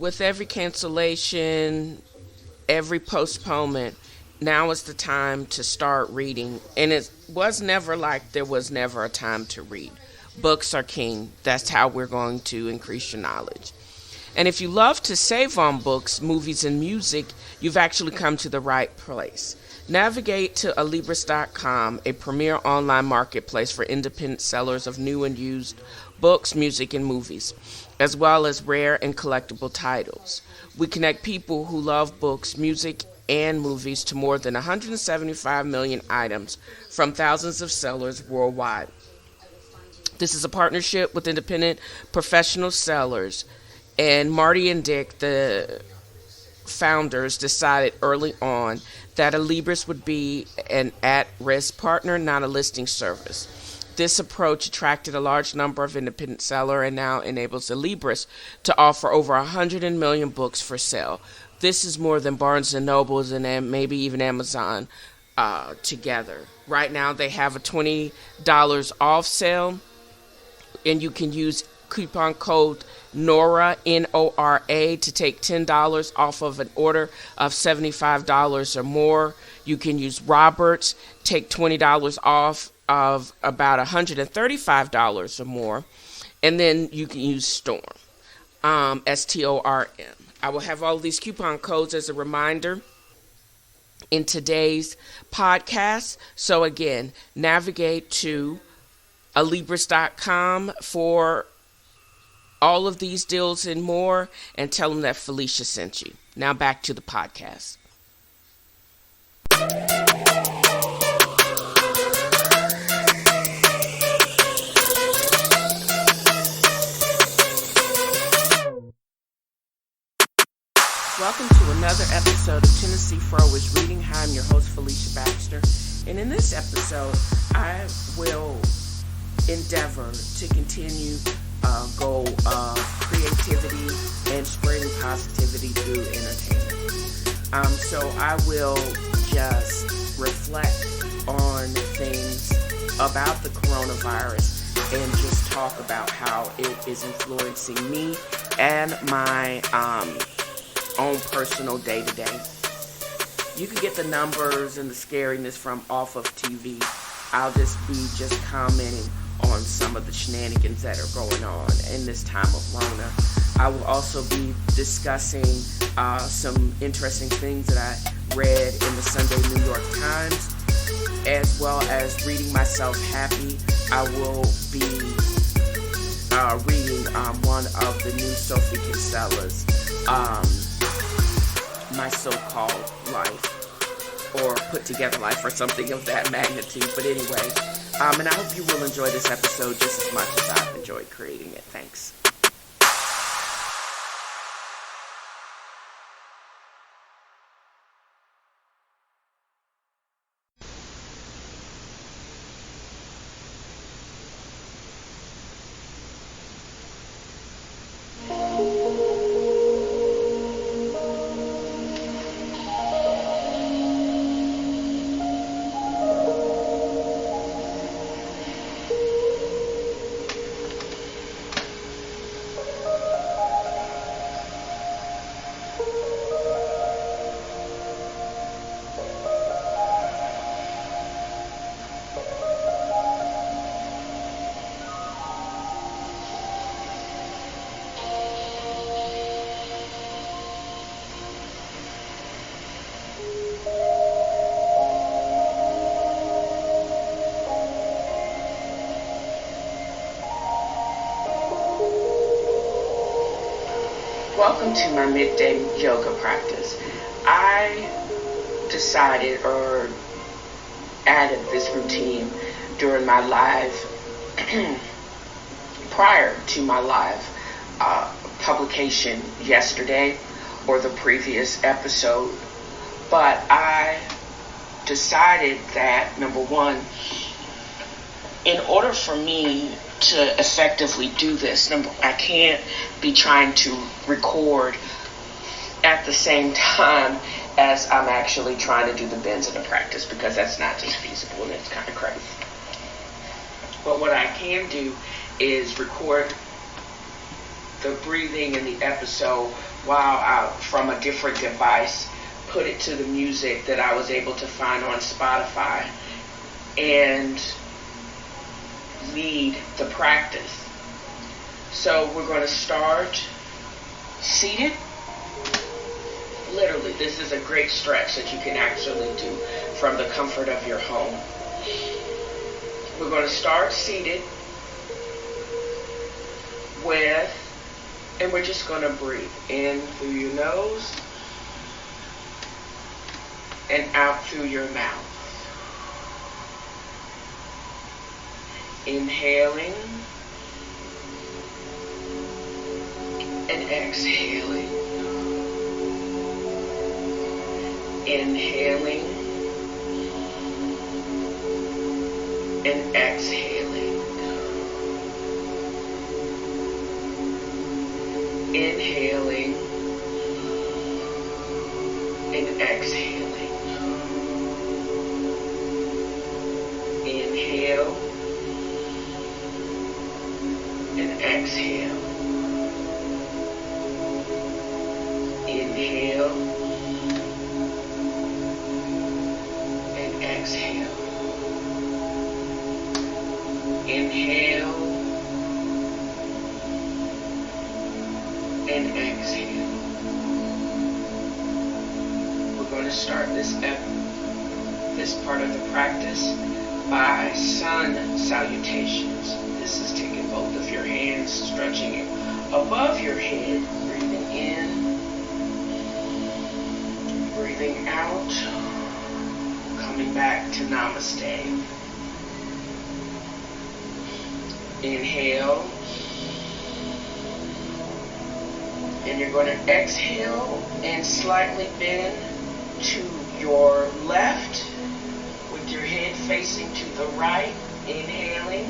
with every cancellation, every postponement, now is the time to start reading. And it was never like there was never a time to read. Books are king. That's how we're going to increase your knowledge. And if you love to save on books, movies, and music, you've actually come to the right place. Navigate to alibris.com, a premier online marketplace for independent sellers of new and used books, music, and movies, as well as rare and collectible titles. We connect people who love books, music, and movies to more than 175 million items from thousands of sellers worldwide. This is a partnership with independent professional sellers. And Marty and Dick, the founders, decided early on that Alibris would be an at-risk partner, not a listing service. This approach attracted a large number of independent sellers and now enables Alibris to offer over 100 million books for sale. This is more than Barnes & Nobles and maybe even Amazon together. Right now they have a $20 off sale, and you can use coupon code NORA, NORA, to take $10 off of an order of $75 or more. You can use Roberts, take $20 off of about $135 or more. And then you can use Storm, STORM. I will have all of these coupon codes as a reminder in today's podcast. So again, navigate to alibris.com for all of these deals and more, and tell them that Felicia sent you. Now back to the podcast. Welcome to another episode of TNFro is Reading. Hi, I'm your host, Felicia Baxter. And in this episode, I will endeavor to continue goal of creativity and spreading positivity through entertainment. So I will just reflect on things about the coronavirus and just talk about how it is influencing me and my own personal day-to-day. You can get the numbers and the scariness from off of TV. I'll just be commenting on some of the shenanigans that are going on in this time of Rona. I will also be discussing some interesting things that I read in the Sunday New York Times, as well as reading myself happy. I will be reading one of the new Sophie Kinsella's My So-Called Life, or Put Together Life, or something of that magnitude. But anyway, and I hope you will enjoy this episode just as much as I've enjoyed creating it. Thanks. Welcome to my midday yoga practice. I decided or added this routine during my live, prior to my live publication yesterday or the previous episode. But I decided that, number one, in order for me to effectively do this, I can't be trying to record at the same time as I'm actually trying to do the bends in the practice, because that's not just feasible and it's kind of crazy. But what I can do is record the breathing in the episode while from a different device, put it to the music that I was able to find on Spotify, and lead the practice. So we're going to start seated. Literally, this is a great stretch that you can actually do from the comfort of your home. We're going to start seated and we're just going to breathe in through your nose and out through your mouth. Inhaling and exhaling. Inhaling and exhaling. Inhaling and exhaling. Inhale and exhale. Inhale and exhale. Inhale and exhale. We're going to start this part of the practice by sun salutations. This is taking both of your hands, stretching it above your head, breathing in, breathing out, coming back to Namaste. Inhale, and you're going to exhale and slightly bend to your left with your head facing to the right. Inhaling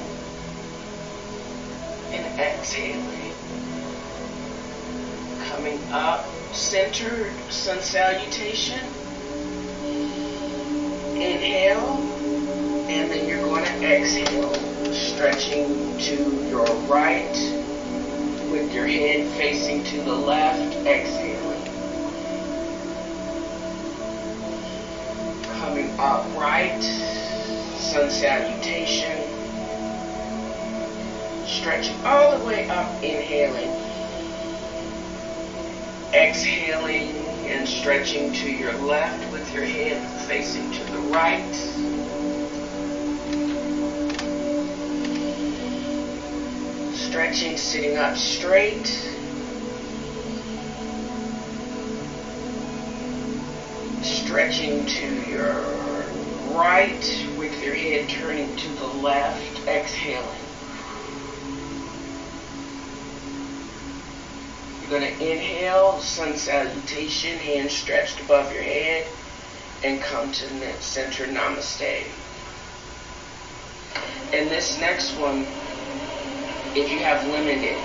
and exhaling. Coming up, centered sun salutation. Inhale, and then you're going to exhale, stretching to your right with your head facing to the left. Exhaling. Coming upright, sun salutation. Stretching all the way up, inhaling. Exhaling and stretching to your left with your head facing to the right. Stretching, sitting up straight. Stretching to your right with your head turning to the left. Exhaling. You're going to inhale, sun salutation, hands stretched above your head, and come to the center, Namaste. And this next one, if you have limited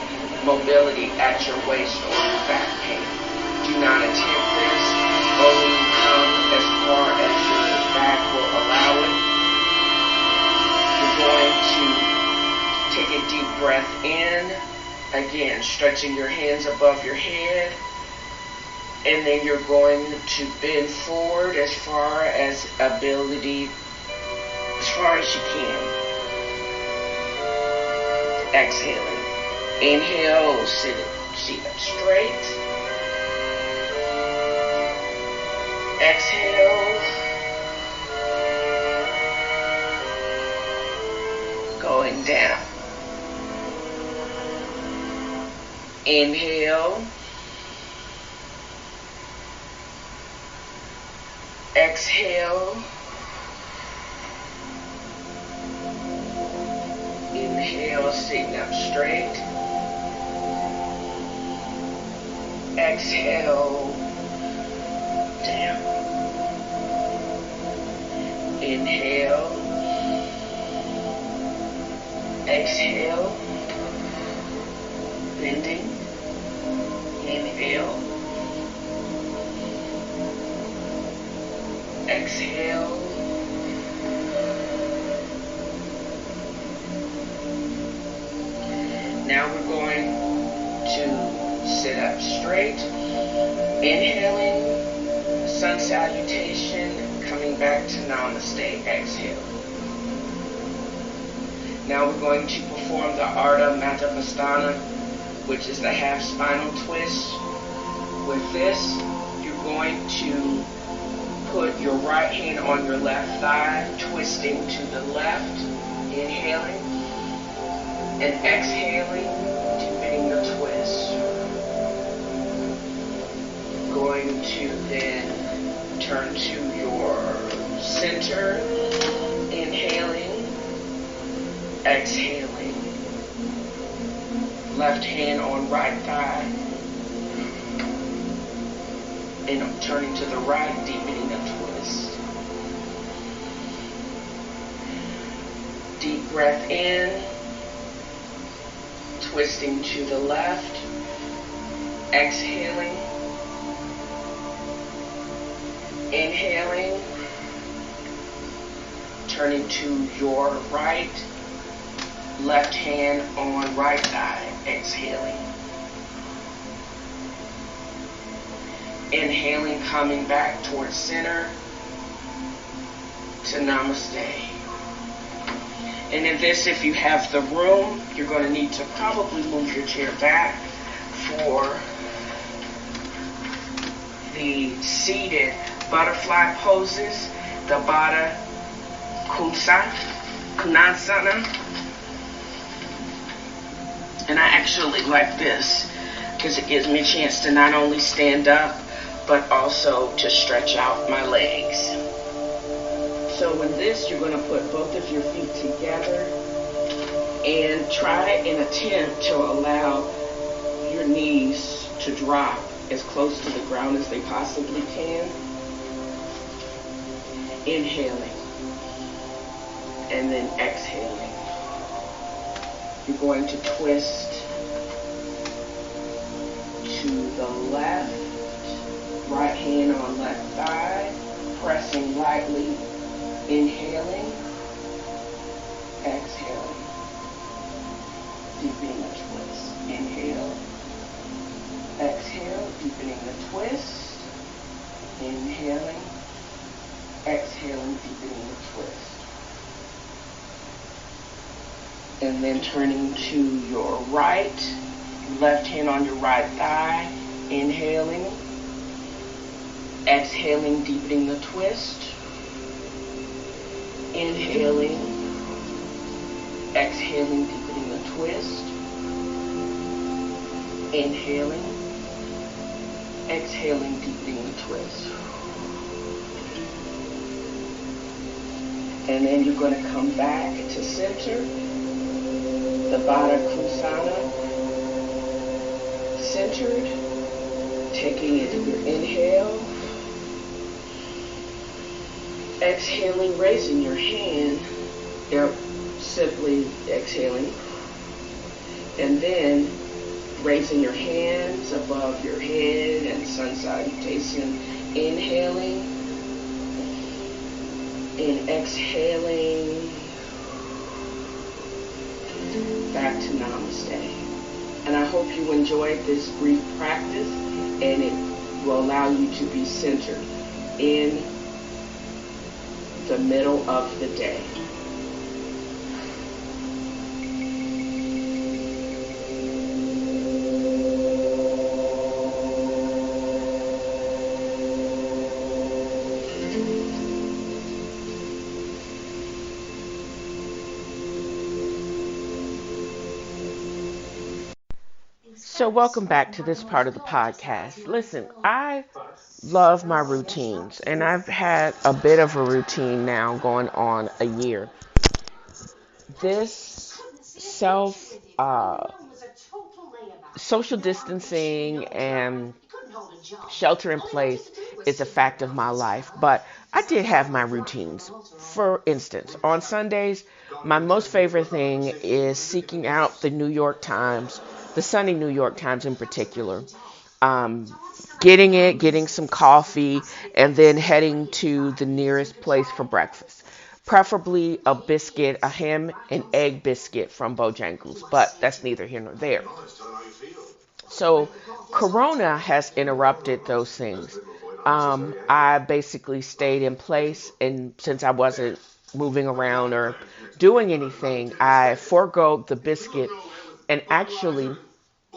mobility at your waist or your back pain, do not attempt this. Only come as far as your back will allow it. You're going to take a deep breath in. Again, stretching your hands above your head. And then you're going to bend forward as far as ability, as far as you can. Exhaling. Inhale, sit up straight. Exhale. Going down. Inhale. Exhale. Inhale, sitting up straight. Exhale, down. Inhale. Exhale. Bending. Inhale. Exhale. Now we're going to Inhaling, sun salutation, coming back to namaste, exhale. Now we're going to perform the Ardha Mahavastana, which is the half spinal twist. With this, you're going to put your right hand on your left thigh, twisting to the left, inhaling, and exhaling, deepening the twist. Going to then turn to your center, inhaling, exhaling. Left hand on right thigh, and turning to the right, deepening the twist. Deep breath in, twisting to the left, exhaling, inhaling, turning to your right, left hand on right thigh, exhaling. Inhaling, coming back towards center to namaste. And in this, if you have the room, you're going to need to probably move your chair back for the seated butterfly poses, the Baddha Konasana. And I actually like this because it gives me a chance to not only stand up, but also to stretch out my legs. So in this, you're going to put both of your feet together and try and attempt to allow your knees to drop as close to the ground as they possibly can. Inhaling and then exhaling. You're going to twist to the left, right hand on left thigh, pressing lightly, inhaling, exhaling, deepening the twist. Inhale, exhale, deepening the twist, inhaling, exhaling, deepening the twist. And then turning to your right, left hand on your right thigh, inhaling, exhaling, deepening the twist, inhaling, exhaling, deepening the twist, inhaling, exhaling, deepening the twist. And then you're going to come back to center, the Baddha Konasana, centered, taking it in your inhale, exhaling, raising your hand, simply exhaling, and then raising your hands above your head and sun salutation, inhaling, and exhaling, back to namaste. And I hope you enjoyed this brief practice, and it will allow you to be centered in the middle of the day. So welcome back to this part of the podcast. Listen, I love my routines, and I've had a bit of a routine now going on a year. This social distancing and shelter in place is a fact of my life, but I did have my routines. For instance, on Sundays, my most favorite thing is seeking out the New York Times, the sunny New York Times in particular, um, getting some coffee, and then heading to the nearest place for breakfast. Preferably a biscuit, a ham and egg biscuit from Bojangles, but that's neither here nor there. So Corona has interrupted those things. I basically stayed in place, and since I wasn't moving around or doing anything, I forgoed the biscuit and actually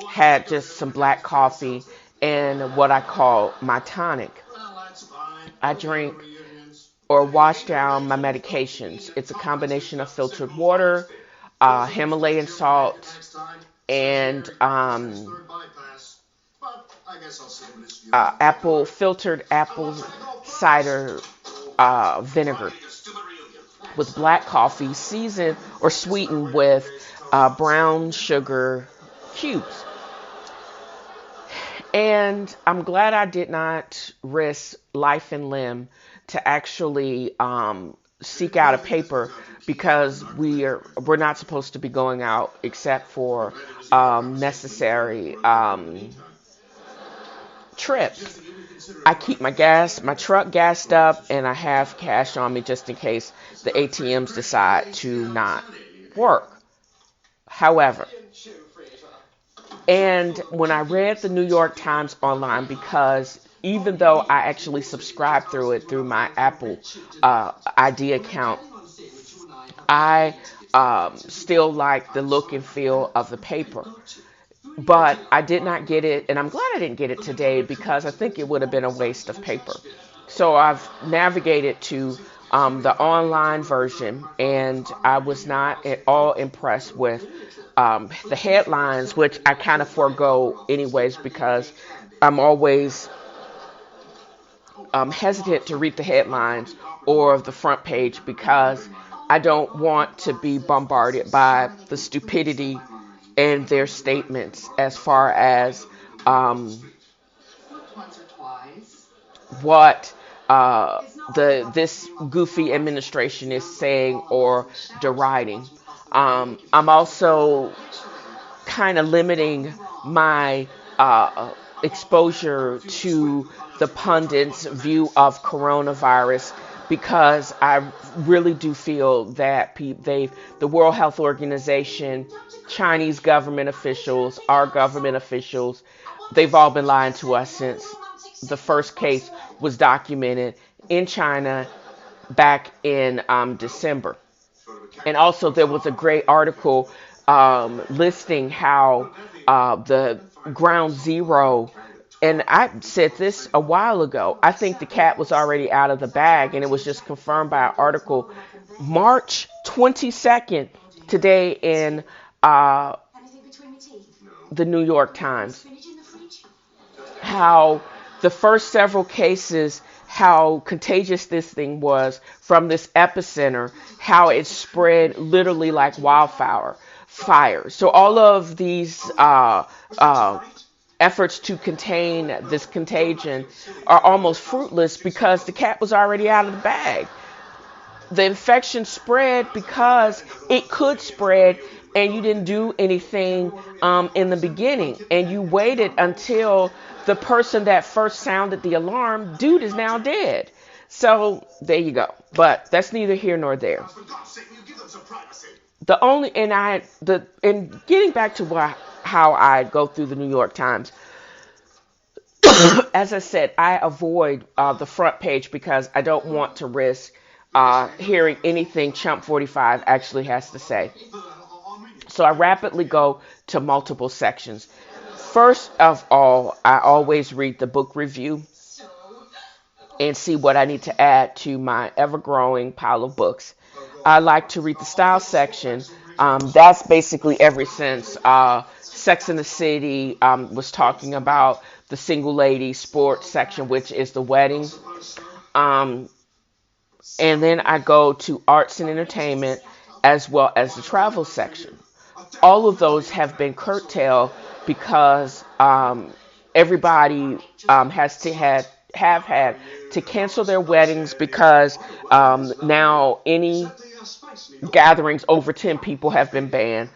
had just some black coffee and what I call my tonic. I drink or wash down my medications. It's a combination of filtered water, Himalayan salt, and apple filtered apple cider vinegar with black coffee, seasoned or sweetened with brown sugar cubes. And I'm glad I did not risk life and limb to actually seek out a paper, because we're not supposed to be going out except for necessary trips. I keep my truck gassed up, and I have cash on me just in case the ATMs decide to not work. However, and when I read the New York Times online, because even though I actually subscribe through it through my Apple ID account, I still like the look and feel of the paper. But I did not get it, and I'm glad I didn't get it today, because I think it would have been a waste of paper. So I've navigated to the online version, and I was not at all impressed with the headlines, which I kind of forego anyways, because I'm always hesitant to read the headlines or the front page, because I don't want to be bombarded by the stupidity and their statements as far as what this goofy administration is saying or deriding. I'm also kind of limiting my exposure to the pundits' view of coronavirus, because I really do feel that the World Health Organization, Chinese government officials, our government officials, they've all been lying to us since the first case was documented in China back in December. And also, there was a great article listing how the ground zero, and I said this a while ago, I think the cat was already out of the bag, and it was just confirmed by an article March 22nd today in the New York Times, how the first several cases, how contagious this thing was from this epicenter, how it spread literally like wildfire. Fire. So all of these efforts to contain this contagion are almost fruitless, because the cat was already out of the bag. The infection spread because it could spread, and you didn't do anything in the beginning, and you waited until the person that first sounded the alarm, dude, is now dead. So there you go. But that's neither here nor there. The only and I the and getting back to how I go through the New York Times, as I said, I avoid the front page, because I don't want to risk hearing anything Chump 45 actually has to say. So I rapidly go to multiple sections. First of all, I always read the book review and see what I need to add to my ever growing pile of books. I like to read the style section. That's basically ever since Sex and the City was talking about the single lady sports section, which is the wedding. Um, and then I go to arts and entertainment, as well as the travel section. All of those have been curtailed, because everybody has to have had to cancel their weddings, because now any gatherings over 10 people have been banned.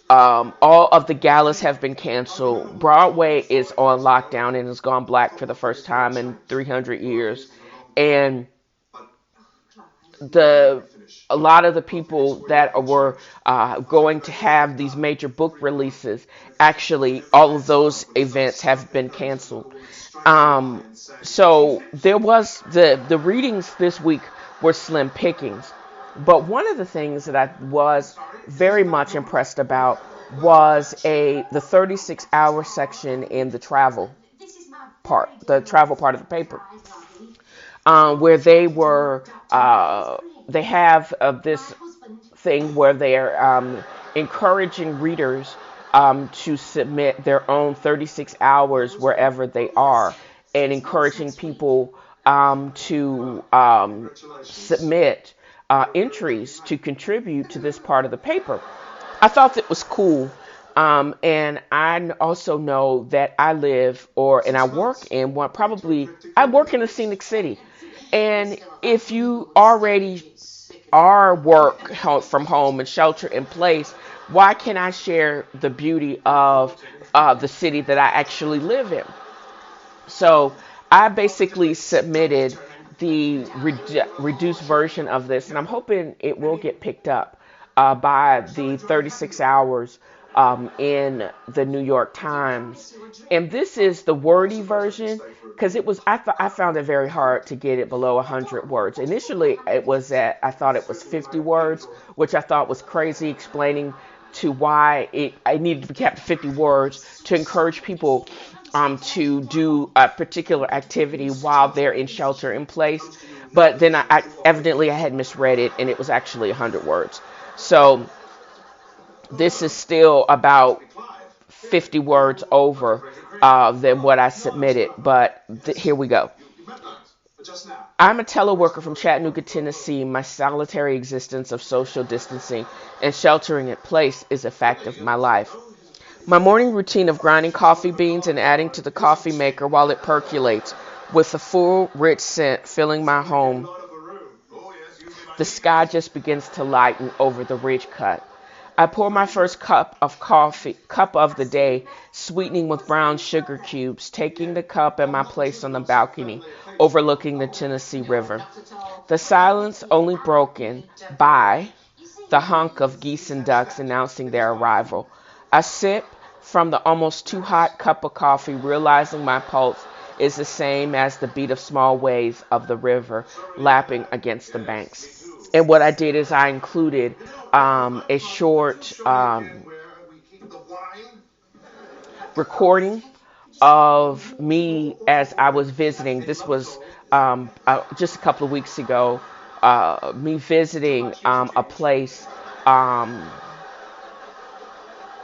All of the galas have been canceled. Broadway is on lockdown and has gone black for the first time in 300 years. And the a lot of the people that were going to have these major book releases, actually, all of those events have been canceled. Um, so there was the readings this week were slim pickings. But one of the things that I was very much impressed about was the 36-hour section in the travel part of the paper, where they have this thing where they're encouraging readers to submit their own 36 hours wherever they are, and encouraging people to submit entries to contribute to this part of the paper. I thought that was cool. And I also know that and I work in I work in a scenic city. And if you already are from home and shelter in place, why can't I share the beauty of the city that I actually live in? So I basically submitted the reduced version of this, and I'm hoping it will get picked up by the 36 hours in the New York Times. And this is the wordy version because I found it very hard to get it below 100 words. Initially, I thought it was 50 words, which I thought was crazy, explaining to why I needed to be kept to 50 words to encourage people to do a particular activity while they're in shelter in place. But then I had misread it, and it was actually 100 words. So this is still about 50 words over than what I submitted. But here we go. I'm a teleworker from Chattanooga, Tennessee. My solitary existence of social distancing and sheltering in place is a fact of my life. My morning routine of grinding coffee beans and adding to the coffee maker while it percolates, with a full, rich scent filling my home. The sky just begins to lighten over the ridge cut. I pour my first cup of the day, sweetening with brown sugar cubes, taking the cup and my place on the balcony, overlooking the Tennessee River. The silence only broken by the honk of geese and ducks announcing their arrival. I sip from the almost too hot cup of coffee, realizing my pulse is the same as the beat of small waves of the river lapping against the banks. And what I did is I included a short recording of me as I was visiting. This was just a couple of weeks ago. Me visiting a place, and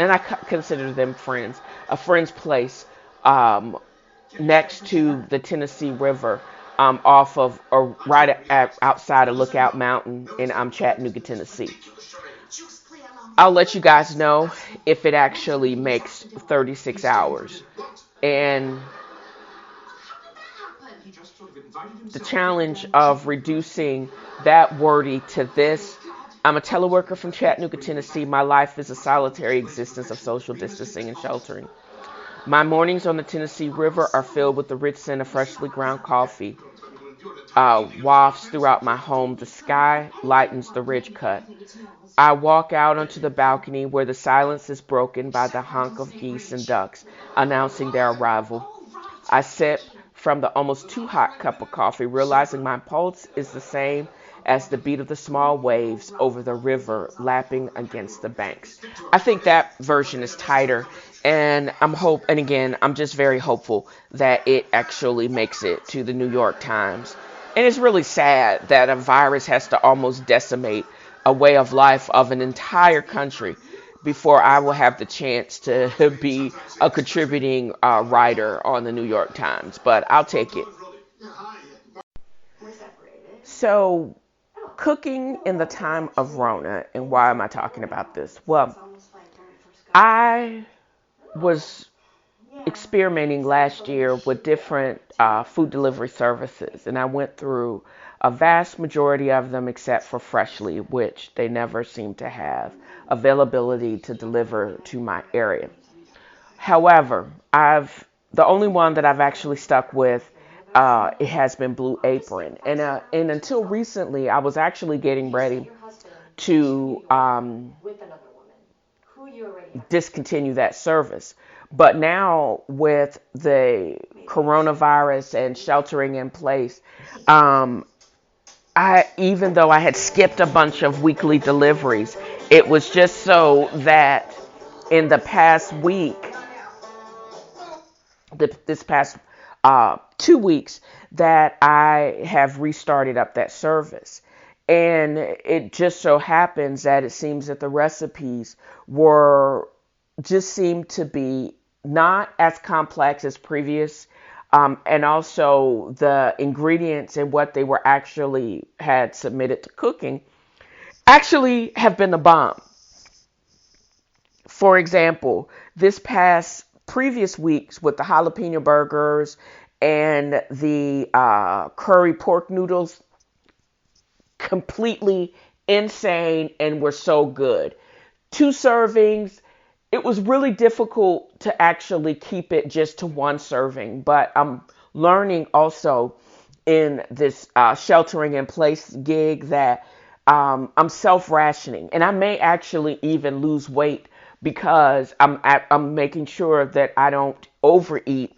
I consider them friends. A friend's place next to the Tennessee River, off of or outside of Lookout Mountain in Chattanooga, Tennessee. I'll let you guys know if it actually makes 36 hours. And the challenge of reducing that wordy to this: I'm a teleworker from Chattanooga, Tennessee. My life is a solitary existence of social distancing and sheltering. My mornings on the Tennessee River are filled with the rich scent of freshly ground coffee. Wafts throughout my home. The sky lightens the ridge cut. I walk out onto the balcony where the silence is broken by the honk of geese and ducks announcing their arrival. I sip from the almost too hot cup of coffee, realizing my pulse is the same as the beat of the small waves over the river lapping against the banks. I think that version is tighter, and I'm just very hopeful that it actually makes it to the New York Times. And it's really sad that a virus has to almost decimate a way of life of an entire country before I will have the chance to be a contributing writer on the New York Times. But I'll take it. So, cooking in the time of Rona, and why am I talking about this? Well, I was experimenting last year with different food delivery services, and I went through a vast majority of them except for Freshly, which they never seem to have availability to deliver to my area. However, the only one that I've actually stuck with it has been Blue Apron. And until recently, I was actually getting ready to discontinue that service. But now with the coronavirus and sheltering in place, um, I even though I had skipped a bunch of weekly deliveries, it was just so that in the past week, this past 2 weeks, that I have restarted up that service. And it just so happens that it seems that the recipes were just seemed to be not as complex as previous. And also the ingredients and what they were actually had submitted to cooking actually have been the bomb. For example, this past previous weeks with the jalapeno burgers and the curry pork noodles, completely insane and were so good. 2 servings. It was really difficult to actually keep it just to 1 serving, but I'm learning also in this sheltering in place gig that I'm self rationing, and I may actually even lose weight because I'm making sure that I don't overeat,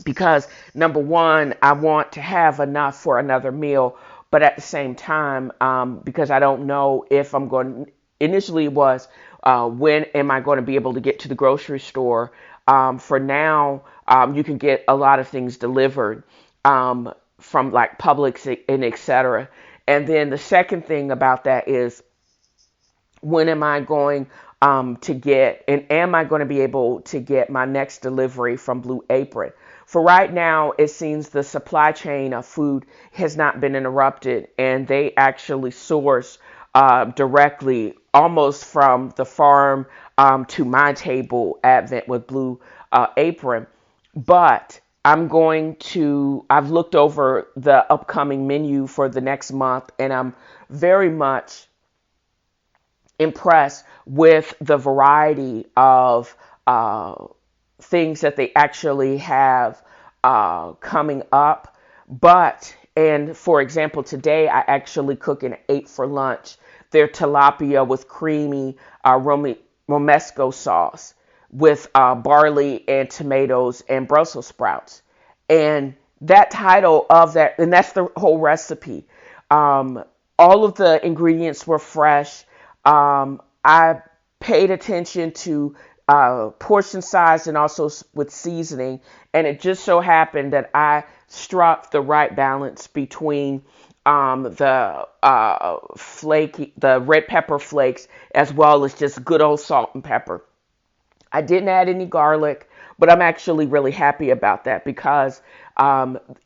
because number one, I want to have enough for another meal, but at the same time, because I don't know if I'm going. Initially, it was when am I going to be able to get to the grocery store? For now, you can get a lot of things delivered from like Publix and etc. And then the second thing about that is, when am I going to get, and am I going to be able to get my next delivery from Blue Apron? For right now, it seems the supply chain of food has not been interrupted, and they actually source directly almost from the farm to my table advent with Blue Apron. But I've looked over the upcoming menu for the next month, and I'm very much impressed with the variety of things that they actually have coming up. And for example, today I actually cook and ate for lunch their tilapia with creamy romesco sauce with barley and tomatoes and Brussels sprouts. And that title of that, and that's the whole recipe. All of the ingredients were fresh. I paid attention to portion size and also with seasoning, and it just so happened that I struck the right balance between the red pepper flakes as well as just good old salt and pepper. I didn't add any garlic, but I'm actually really happy about that because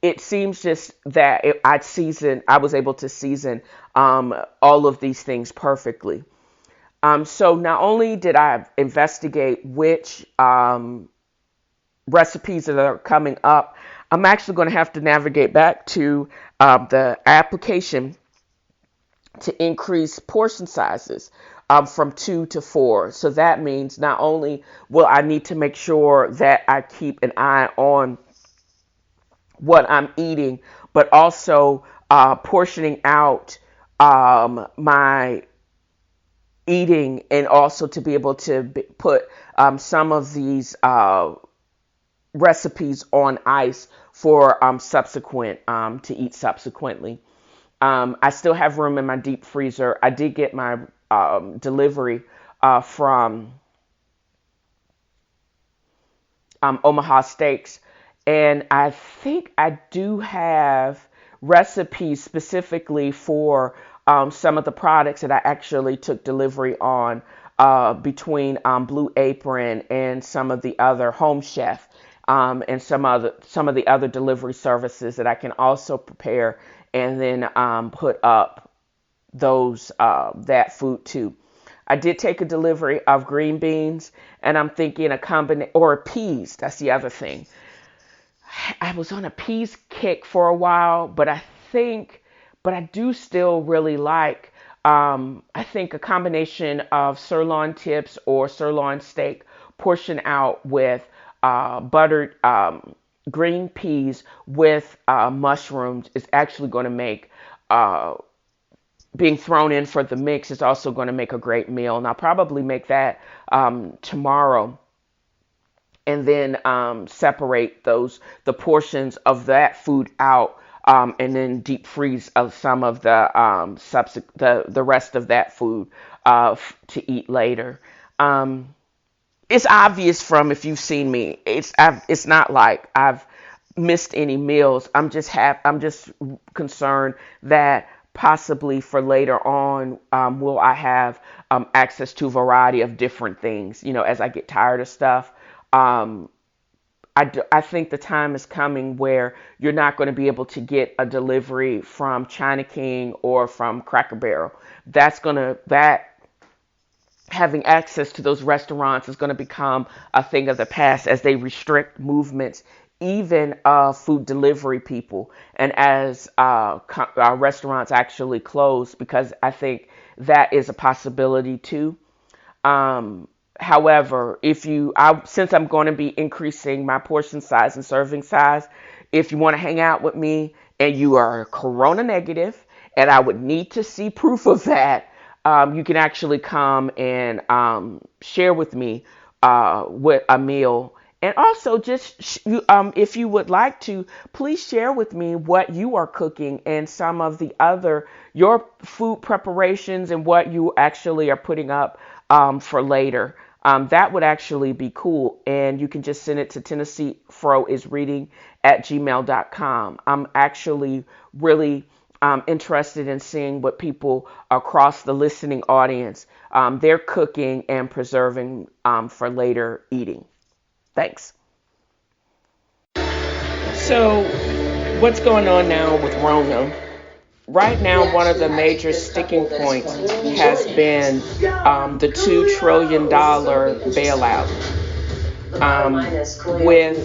it seems just that I was able to season all of these things perfectly. So not only did I investigate which recipes that are coming up, I'm actually going to have to navigate back to the application to increase portion sizes from 2 to 4. So that means not only will I need to make sure that I keep an eye on what I'm eating, but also portioning out my eating, and also to be able to put some of these recipes on ice for subsequent to eat subsequently. I still have room in my deep freezer. I did get my delivery from Omaha Steaks, and I think I do have recipes specifically for some of the products that I actually took delivery on between Blue Apron and some of the other Home Chef and some of the other delivery services that I can also prepare and then put up those that food too. I did take a delivery of green beans, and I'm thinking a combination, or peas. That's the other thing. I was on a peas kick for a while, but I do still really like, I think a combination of sirloin tips or sirloin steak portioned out with buttered green peas with mushrooms is actually going to make uh, being thrown in for the mix is also going to make a great meal. And I'll probably make that tomorrow, and then separate the portions of that food out, and then deep freeze of some of the rest of that food to eat later. Um, it's obvious from if you've seen me. It's not like I've missed any meals. I'm just concerned that possibly for later on, will I have access to a variety of different things. As I get tired of stuff. Um, I think the time is coming where you're not going to be able to get a delivery from China King or from Cracker Barrel. That having access to those restaurants is going to become a thing of the past as they restrict movements, even of food delivery people, and as restaurants actually close, because I think that is a possibility too. Um, However, since I'm going to be increasing my portion size and serving size, if you want to hang out with me and you are corona negative, and I would need to see proof of that, you can actually come and share with me with a meal. And also, if you would like to, please share with me what you are cooking and some of your food preparations and what you actually are putting up for later. That would actually be cool. And you can just send it to TennesseeFroIsReading@gmail.com. I'm actually really interested in seeing what people across the listening audience, they're cooking and preserving for later eating. Thanks. So, what's going on now with Rona? Right now, one of the major sticking points has been the $2 trillion bailout. With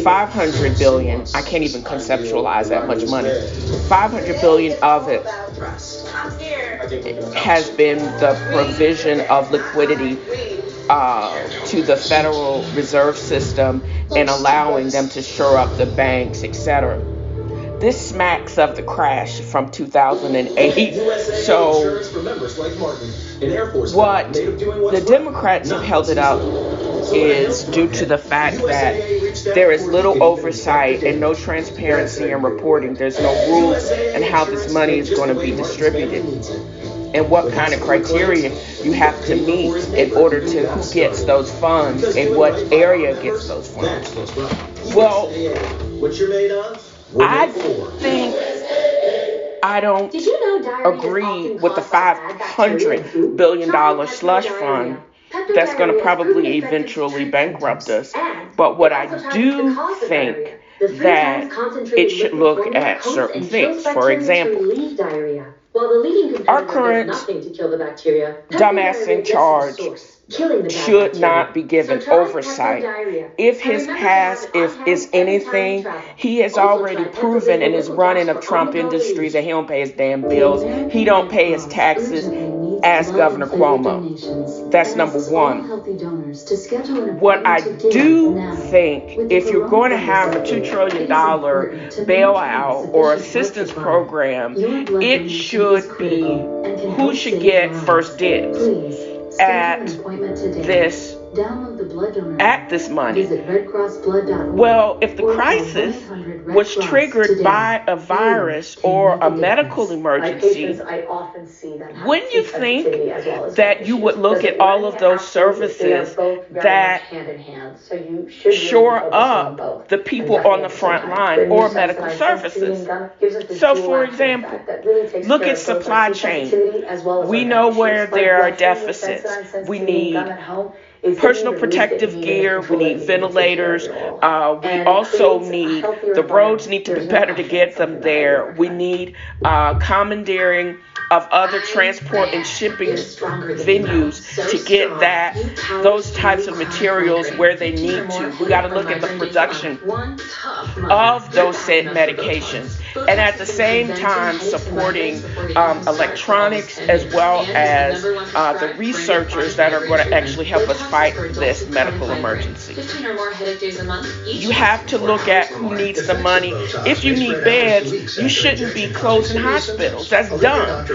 500 billion, I can't even conceptualize that much money. 500 billion of it has been the provision of liquidity to the Federal Reserve System and allowing them to shore up the banks, etc. This smacks of the crash from 2008. So, what the Democrats have held it up is due to the fact that there is little oversight and no transparency in reporting. There's no rules in how this money is going to be distributed and what kind of criteria you have to meet in order to who gets those funds and what area gets those funds. Well, I think I don't agree with the $500 billion slush fund that's going to probably eventually bankrupt us. But what I do think that it should look at certain things. For example, our current dumbass in charge should not be given oversight. If his past is anything, he has already proven in his running of Trump Industries that he don't pay his damn bills. He don't pay his taxes. Ask Governor Cuomo. That's number one. What I do think, if you're going to have a $2 trillion bailout or assistance program, it should be who should get first dibs at this money. Well, if the crisis was triggered by a virus or a medical emergency, wouldn't you think that you would look at all of those services that shore up the people on the front line or medical services? So, for example, look at supply chain. We know where there are deficits. We need personal protective gear, we need ventilators, we also need, the roads need to be better to get them there. We need commandeering of other transport and shipping venues to get those types of materials where they need to. We got to look at the production of those said medications. and at the same time supporting electronics as well as the researchers that are going to actually help us fight this medical emergency. You have to look at who needs the money. If you need beds, you shouldn't be closing hospitals. That's dumb.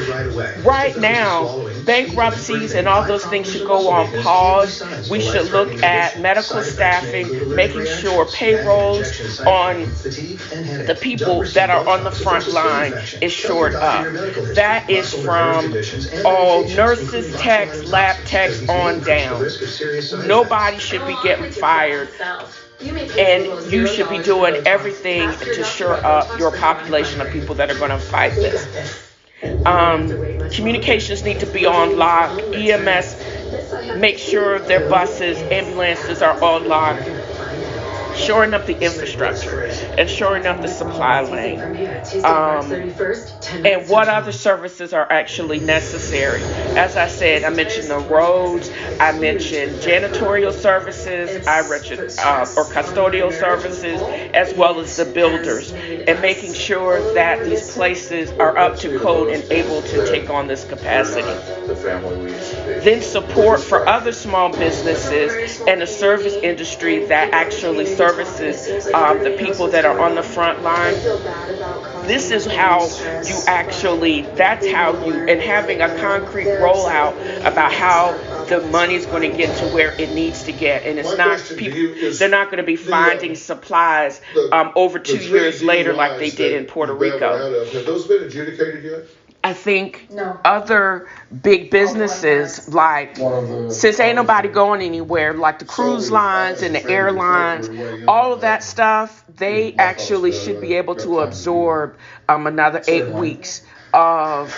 Right now, bankruptcies and all those things should go on pause. We should look at medical staffing, making sure payrolls on the people that are on the front line is shored up. That is from all nurses, techs, lab techs on down. Nobody should be getting fired, and you should be doing everything to shore up your population of people that are going to fight this. Communications need to be on lock. EMS, make sure their buses, ambulances are on lock. Shoring up the infrastructure and shoring up the supply lane. And what other services are actually necessary? As I said, I mentioned the roads, I mentioned janitorial services, I mentioned or custodial services, as well as the builders, and making sure that these places are up to code and able to take on this capacity. Then support for other small businesses and the service industry that actually services the people that are on the front line. This is how you actually, that's how you, and having a concrete rollout about how the money is going to get to where it needs to get. And it's not people, they're not going to be finding supplies over 2 years later like they did in Puerto Rico. Have those been adjudicated yet? I think other big businesses, like, since ain't nobody going anywhere, like the cruise lines and the airlines, all of that stuff, they actually should be able to absorb another 8 weeks of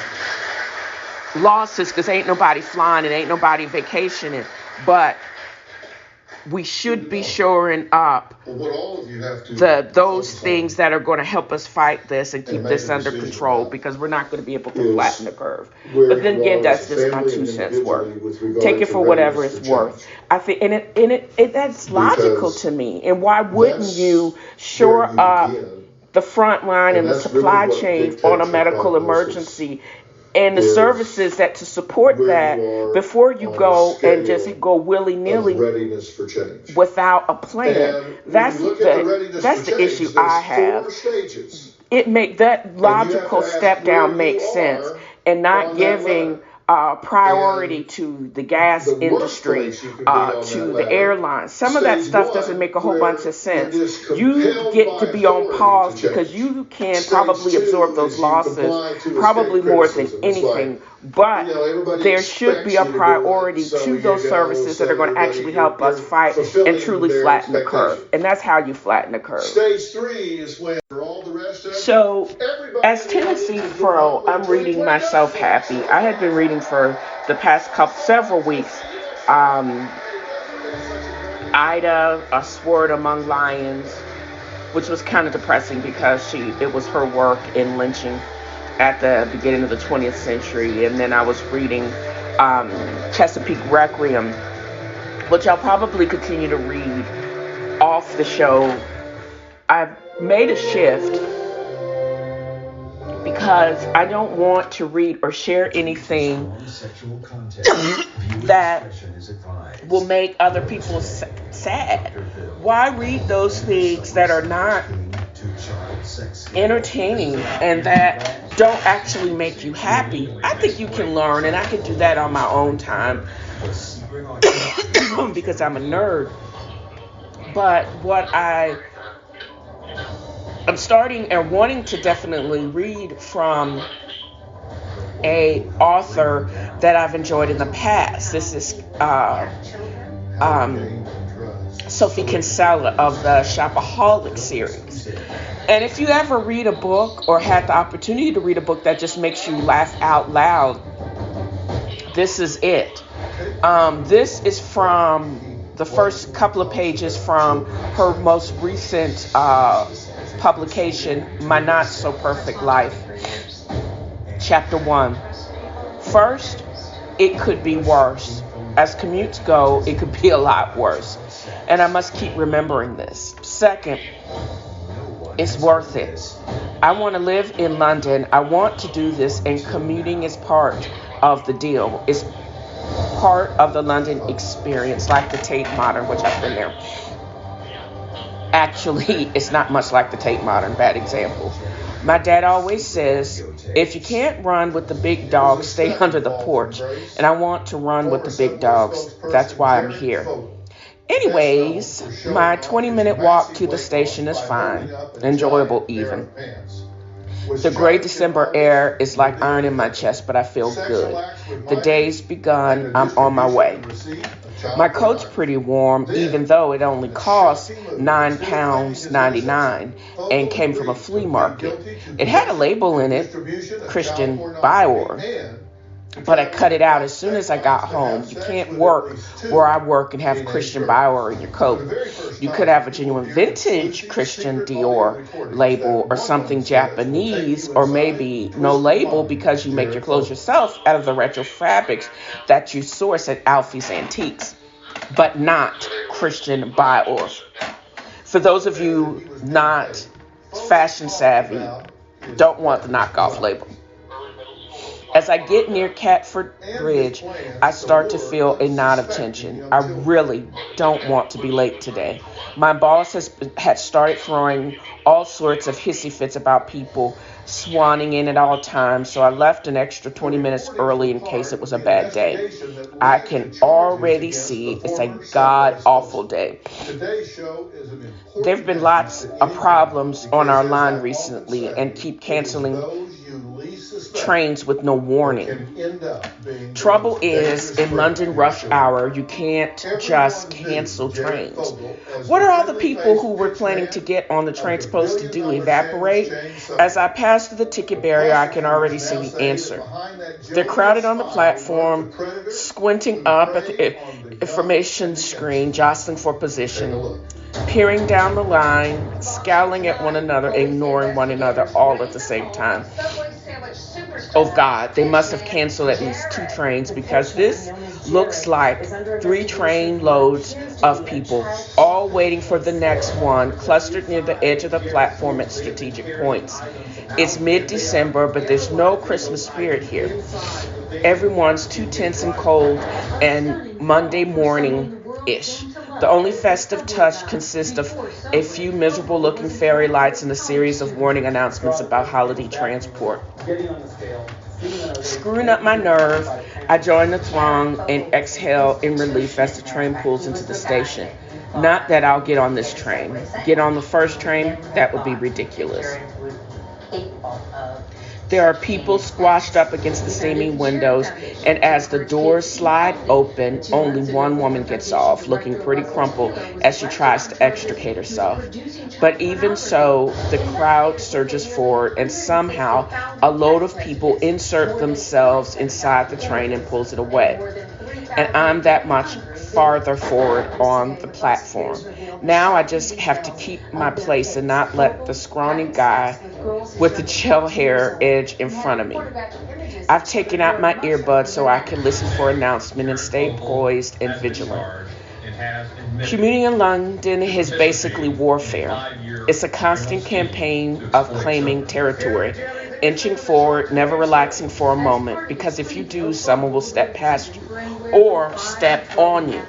losses, because ain't nobody flying and ain't nobody vacationing. But we should be shoring up those things that are going to help us fight this and keep this under control, because we're not going to be able to flatten the curve. But then again, that's just my 2 cents worth. Take it for whatever it's worth. I think, and it that's logical to me. And why wouldn't you shore up the front line and the supply chain on a medical emergency and the services that to support that before you go and just go willy-nilly without a plan? That's the issue I have. It make that logical step down make sense, and not giving priority to the gas industry, to the airlines. Some of that stuff doesn't make a whole bunch of sense. You get to be on pause because you can probably absorb those losses, probably more than anything. But there should be a priority to those services that are going to actually help us fight and truly flatten the curve. And that's how you flatten the curve. Stage 3 is when all the rest of So, as TNFro, I'm reading myself happy. I had been reading for the past several weeks. Ida, A Sword Among Lions, which was kind of depressing because it was her work in lynching at the beginning of the 20th century. And then I was reading Chesapeake Requiem, which I'll probably continue to read off the show. I've made a shift because I don't want to read or share anything that will make other people sad. Why read those things that are not entertaining and that don't actually make you happy? I think you can learn, and I can do that on my own time because I'm a nerd. But what I'm starting and wanting to definitely read from a author that I've enjoyed in the past. This is Sophie Kinsella of the Shopaholic series. And if you ever read a book or had the opportunity to read a book that just makes you laugh out loud, this is it. This is from the first couple of pages from her most recent publication, My Not So Perfect Life. Chapter 1. First, it could be worse. As commutes go, it could be a lot worse. And I must keep remembering this. Second, it's worth it. I want to live in London. I want to do this, and commuting is part of the deal. It's part of the London experience, like the Tate Modern, which I've been there. Actually, it's not much like the Tate Modern, bad example. My dad always says, if you can't run with the big dogs, stay under the porch. And I want to run with the big dogs. That's why I'm here. Anyways, my 20-minute walk to the station is fine, enjoyable even. The gray December air is like iron in my chest, but I feel good. The day's begun. I'm on my way. My coat's pretty warm, even though it only cost £9.99 and came from a flea market. It had a label in it, Christian Bior, but I cut it out as soon as I got home. You can't work where I work and have Christian Bior in your coat. You could have a genuine vintage Christian Dior label or something Japanese, or maybe no label because you make your clothes yourself out of the retro fabrics that you source at Alfie's Antiques, but not Christian Bior. For those of you not fashion savvy, don't want the knockoff label. As I get near Catford Bridge, I start to feel a knot of tension. I really don't want to be late today. My boss had started throwing all sorts of hissy fits about people swanning in at all times, so I left an extra 20 minutes early in case it was a bad day. I can already see it's a god-awful day. There have been lots of problems on our line recently and keep canceling trains with no warning. Trouble is, in London rush hour, you can't just cancel trains. What are all the people who were planning to get on the train supposed to do, evaporate? As I pass through the ticket barrier, I can already see the answer. They're crowded on the platform, squinting up at the information screen, jostling for position, peering down the line, scowling at one another, ignoring one another all at the same time. Oh God, they must have canceled at least 2 trains because this looks like 3 train loads of people, all waiting for the next one, clustered near the edge of the platform at strategic points. It's mid-December, but there's no Christmas spirit here. Everyone's too tense and cold and Monday morning-ish. The only festive touch consists of a few miserable-looking fairy lights and a series of warning announcements about holiday transport. Screwing up my nerve, I join the throng and exhale in relief as the train pulls into the station. Not that I'll get on this train. Get on the first train? That would be ridiculous. There are people squashed up against the steaming windows, and as the doors slide open, only one woman gets off, looking pretty crumpled as she tries to extricate herself. But even so, the crowd surges forward, and somehow a load of people insert themselves inside the train and pulls it away. And I'm that much farther forward on the platform. Now I just have to keep my place and not let the scrawny guy with the gel hair edge in front of me. I've taken out my earbuds so I can listen for announcement and stay poised and vigilant. Commuting in London is basically warfare. It's a constant campaign of claiming territory, inching forward, never relaxing for a moment, because if you do, someone will step past you or step on you.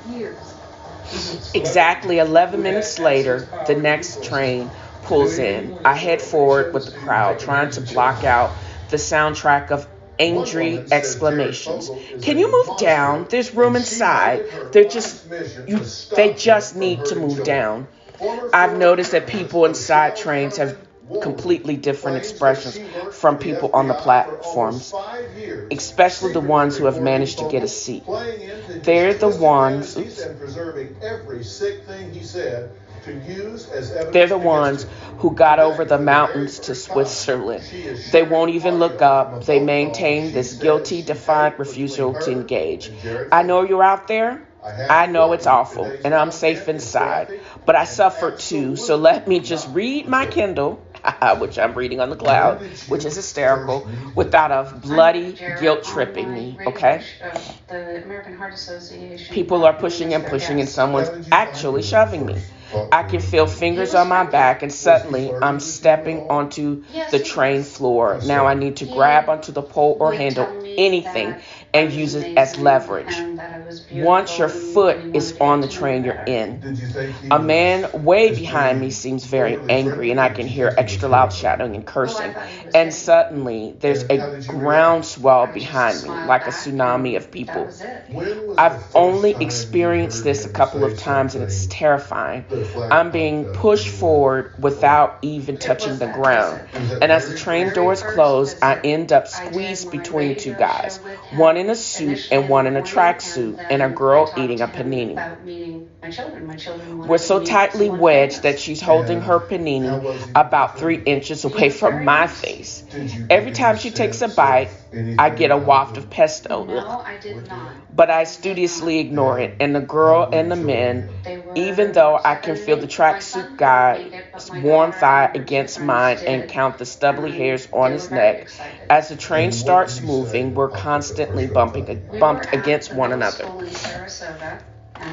Exactly 11 minutes later, the next train pulls in. I head forward with the crowd, trying to block out the soundtrack of angry exclamations. Can you move down? There's room inside. They just need to move down. I've noticed that people inside trains have completely different expressions from people on the platforms, especially the ones who have managed to get a seat. They're the ones who got over the mountains to Switzerland. They won't even look up. They maintain this guilty, defiant refusal to engage. I know you're out there. I know it's awful, and I'm safe inside, but I suffered too, so let me just read my Kindle, which I'm reading on the cloud, which is hysterical, without a bloody guilt tripping me, okay? People are pushing and pushing, and someone's actually shoving me. I can feel fingers on my back, and suddenly I'm stepping onto the train floor. Now I need to grab onto the pole or handle, anything, and use it as leverage. Once your foot is on the train, you're in. A man way behind me seems very angry, and I can hear extra loud shouting and cursing. And suddenly, there's a groundswell behind me, like a tsunami of people. I've only experienced this a couple of times, and it's terrifying. I'm being pushed forward without even touching the ground. And as the train doors close, I end up squeezed between two guys, one in a suit and one in a tracksuit, and a girl eating a panini. We're so tightly wedged that she's holding her panini about 3 inches away from my face. Every time she takes a bite, I get a waft of pesto. But I studiously ignore it, and the girl and the men, even though I can feel the tracksuit guy's warm thigh against mine and count the stubbly hairs on his neck. As the train starts moving, we're constantly bumped against one another.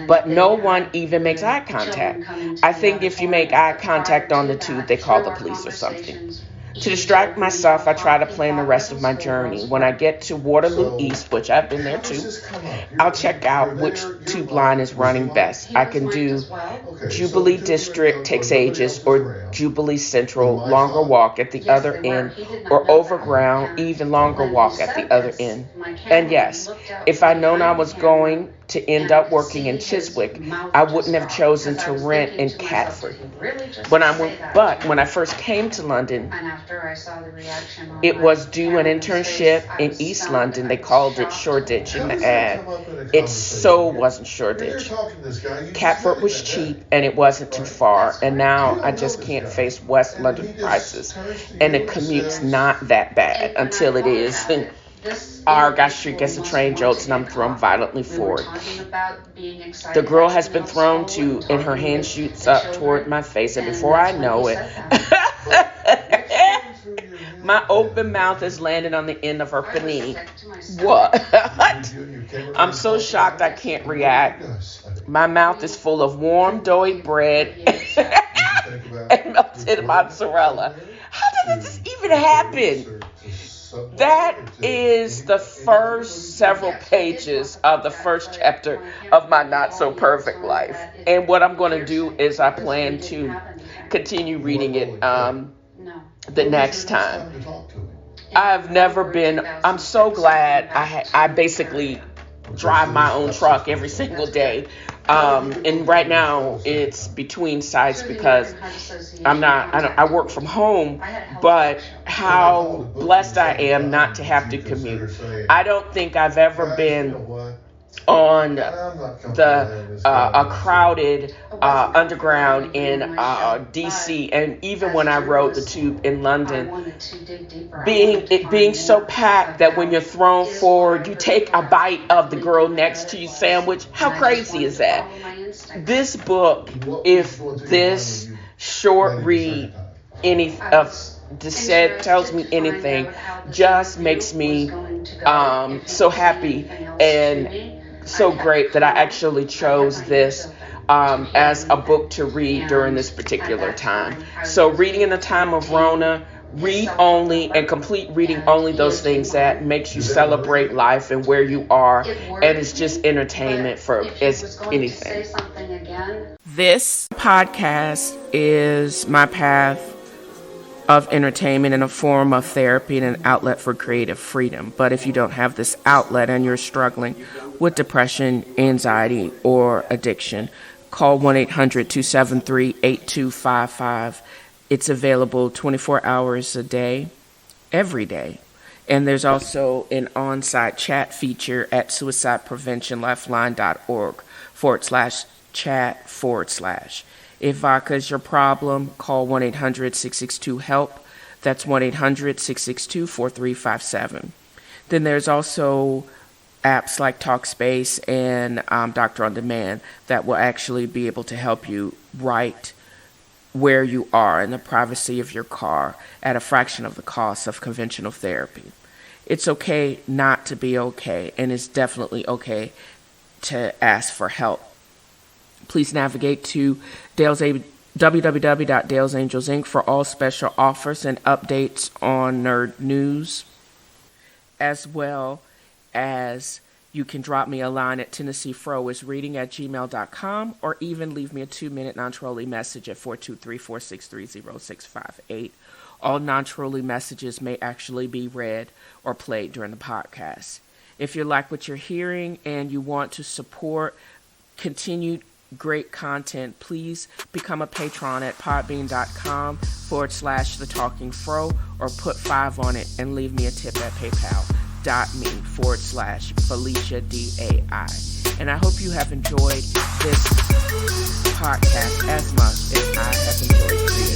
But no one even makes eye contact. I think if you make eye contact on the tube, they call the police or something. To distract myself, I try to plan the rest of my journey. When I get to Waterloo East, which I've been there too, I'll check out which tube line is running best. I can do Jubilee District, takes ages, or Jubilee Central, longer walk at the other end, or Overground, even longer walk at the other end. And yes, if I'd known I was going to end up working in Chiswick, I wouldn't have chosen to rent in Catford. But when I first came to London, it was due an internship in East London. They called it Shoreditch in the ad. It so wasn't Shoreditch. Catford was cheap and it wasn't too far. And now I just can't face West London prices. And the commute's not that bad until it is. Argyle Street gets a train jolts and I'm thrown violently forward. The girl has been thrown too, and her hand shoots up toward my face, and before I know it, my open mouth is landed on the end of her panini. What? I'm so shocked I can't react. My mouth is full of warm, doughy bread and melted mozzarella. How did this even happen? That is the first several pages of the first chapter of my not so perfect life. And what I'm going to do is I plan to continue reading it the next time. I've never been, I'm so glad I basically drive my own truck every single day. And right now it's between sites because I work from home, but how blessed I am not to have to commute. I don't think I've ever been on a crowded underground in DC, and even when I rode the tube in London, being so packed that when you're thrown forward, you take a bite of the girl next to you sandwich. How crazy is that? This book, if this short read any of tells me anything, just makes me so happy and so great that I actually chose this as a book to read during this particular time. So reading in the time of Rona, read only and complete reading only those things that makes you celebrate life and where you are, and it's just entertainment for anything. This podcast is my path of entertainment and a form of therapy and an outlet for creative freedom. But if you don't have this outlet and you're struggling with depression, anxiety, or addiction, call 1-800-273-8255. It's available 24 hours a day, every day. And there's also an on-site chat feature at suicidepreventionlifeline.org/chat/. If vodka is your problem, call 1-800-662-HELP. That's 1-800-662-4357. Then there's also apps like TalkSpace and Doctor on Demand that will actually be able to help you right where you are in the privacy of your car at a fraction of the cost of conventional therapy. It's okay not to be okay, and it's definitely okay to ask for help. Please navigate to www.Dale's Angels Inc. for all special offers and updates on nerd news, as well as you can drop me a line at TennesseeFroisReading@gmail.com, or even leave me a 2-minute non-trolling message at 423-463-0658. All non-trolling messages may actually be read or played during the podcast. If you like what you're hearing and you want to support continued great content, please become a patron at podbean.com/The Talking Fro, or put 5 on it and leave me a tip at paypal.me/Felicia DAI. And I hope you have enjoyed this podcast as much as I have enjoyed creating.